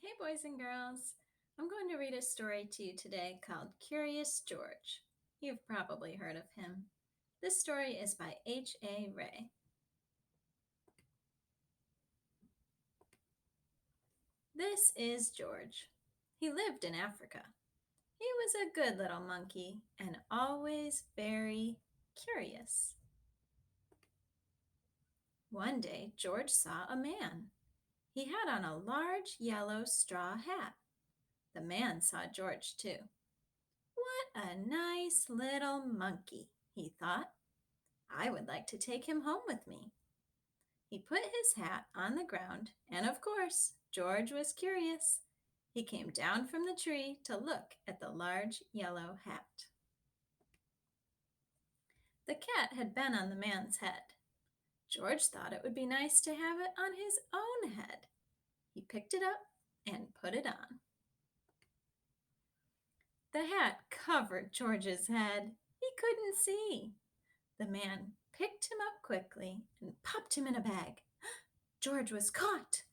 Hey, boys and girls. I'm going to read a story to you today called Curious George. You've probably heard of him. This story is by H.A. Ray. This is George. He lived in Africa. He was a good little monkey and always very curious. One day, George saw a man. He had on a large yellow straw hat. The man saw George too. What a nice little monkey, he thought. I would like to take him home with me. He put his hat on the ground, and of course, George was curious. He came down from the tree to look at the large yellow hat. The cat had been on the man's head. George thought it would be nice to have it on his own head. He picked it up and put it on. The hat covered George's head. He couldn't see. The man picked him up quickly and popped him in a bag. George was caught.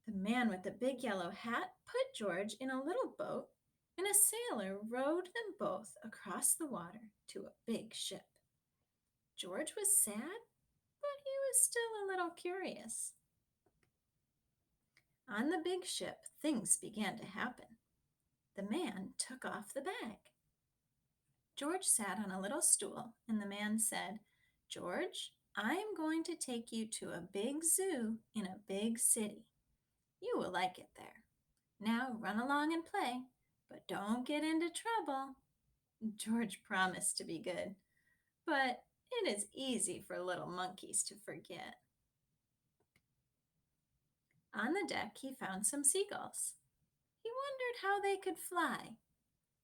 The man with the big yellow hat put George in a little boat, and a sailor rowed them both across the water to a big ship. George was sad, but he was still a little curious. On the big ship, things began to happen. The man took off the bag. George sat on a little stool, and the man said, "George, I am going to take you to a big zoo in a big city. You will like it there. Now run along and play, but don't get into trouble." George promised to be good, but it is easy for little monkeys to forget. On the deck, he found some seagulls. He wondered how they could fly.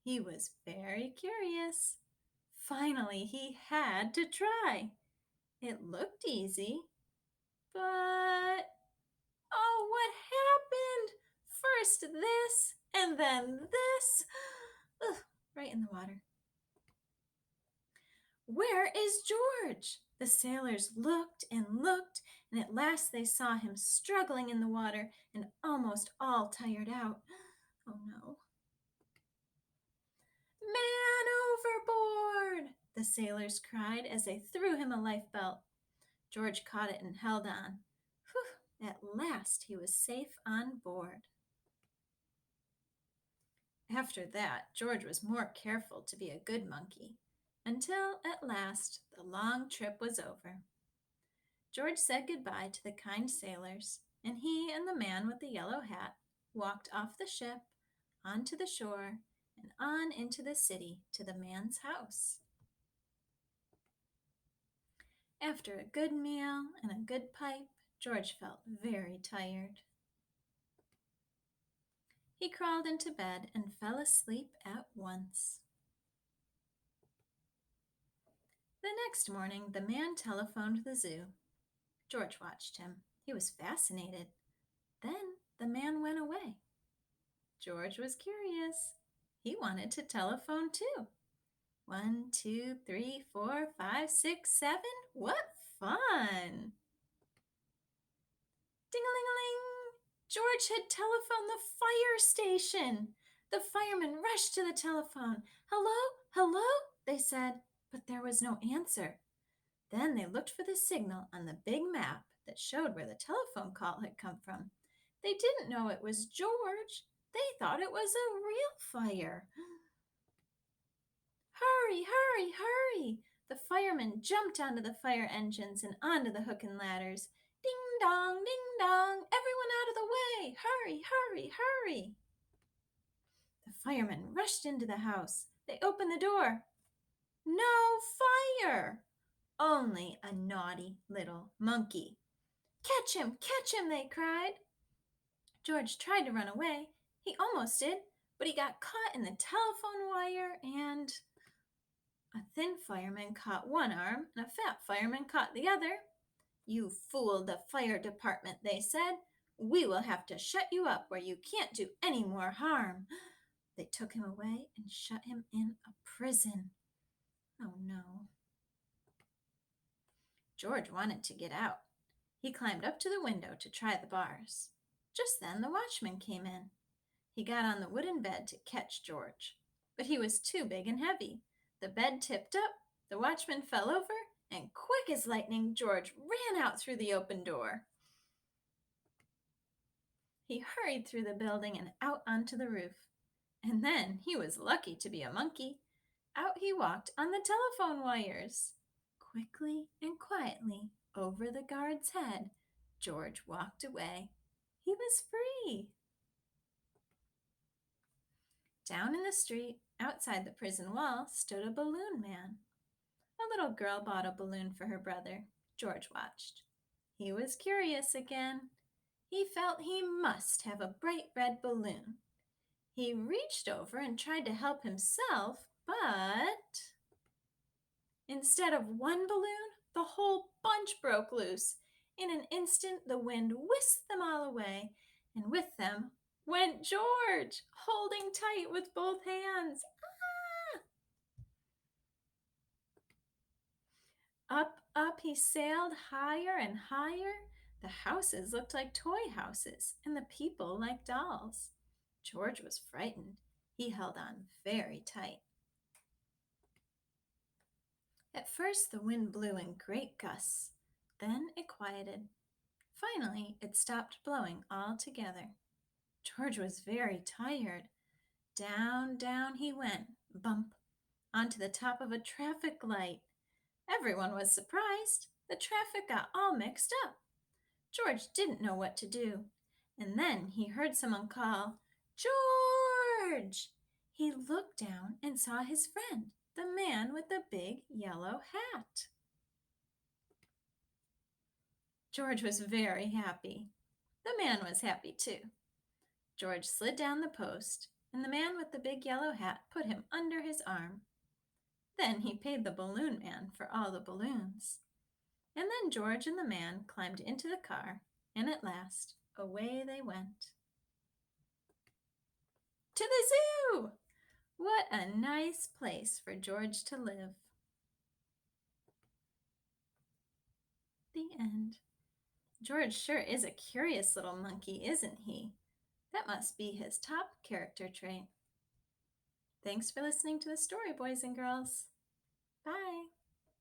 He was very curious. Finally, he had to try. It looked easy, but oh, what happened? First this, and then this. Ugh, right in the water. "Where is George?" The sailors looked and looked, and at last they saw him struggling in the water and almost all tired out. Oh no. "Man overboard!" the sailors cried as they threw him a lifebelt. George caught it and held on. Whew, at last he was safe on board. After that, George was more careful to be a good monkey, until at last the long trip was over. George said goodbye to the kind sailors, and he and the man with the yellow hat walked off the ship, onto the shore, and on into the city to the man's house. After a good meal and a good pipe, George felt very tired. He crawled into bed and fell asleep at once. The next morning, the man telephoned the zoo. George watched him. He was fascinated. Then the man went away. George was curious. He wanted to telephone too. 1, 2, 3, 4, 5, 6, 7. What fun! Ding-a-ling-a-ling! George had telephoned the fire station. The firemen rushed to the telephone. "Hello? Hello?" they said, but there was no answer. Then they looked for the signal on the big map that showed where the telephone call had come from. They didn't know it was George. They thought it was a real fire. "Hurry, hurry, hurry!" The firemen jumped onto the fire engines and onto the hook and ladders. "Ding dong, ding dong, everyone out of the way! Hurry, hurry, hurry!" The firemen rushed into the house. They opened the door. No fire! Only a naughty little monkey. Catch him, they cried. George tried to run away. He almost did, but he got caught in the telephone wire, and a thin fireman caught one arm and a fat fireman caught the other. "You fooled the fire department," they said. "We will have to shut you up where you can't do any more harm." They took him away and shut him in a prison. Oh no. George wanted to get out. He climbed up to the window to try the bars. Just then the watchman came in. He got on the wooden bed to catch George, but he was too big and heavy. The bed tipped up, the watchman fell over, and quick as lightning, George ran out through the open door. He hurried through the building and out onto the roof. And then he was lucky to be a monkey. Out he walked on the telephone wires. Quickly and quietly, over the guard's head, George walked away. He was free. Down in the street, outside the prison wall, stood a balloon man. A little girl bought a balloon for her brother. George watched. He was curious again. He felt he must have a bright red balloon. He reached over and tried to help himself, but instead of one balloon, the whole bunch broke loose. In an instant, the wind whisked them all away, and with them went George, holding tight with both hands. Up, up he sailed, higher and higher. The houses looked like toy houses, and the people like dolls. George was frightened. He held on very tight. At first, the wind blew in great gusts. Then it quieted. Finally, it stopped blowing altogether. George was very tired. Down, down he went, bump, onto the top of a traffic light. Everyone was surprised. The traffic got all mixed up. George didn't know what to do. And then he heard someone call, "George!" He looked down and saw his friend, the man with the big yellow hat. George was very happy. The man was happy too. George slid down the post, and the man with the big yellow hat put him under his arm. Then he paid the balloon man for all the balloons. And then George and the man climbed into the car, and at last, away they went. To the zoo! What a nice place for George to live. The end. George sure is a curious little monkey, isn't he? That must be his top character trait. Thanks for listening to the story, boys and girls. Bye.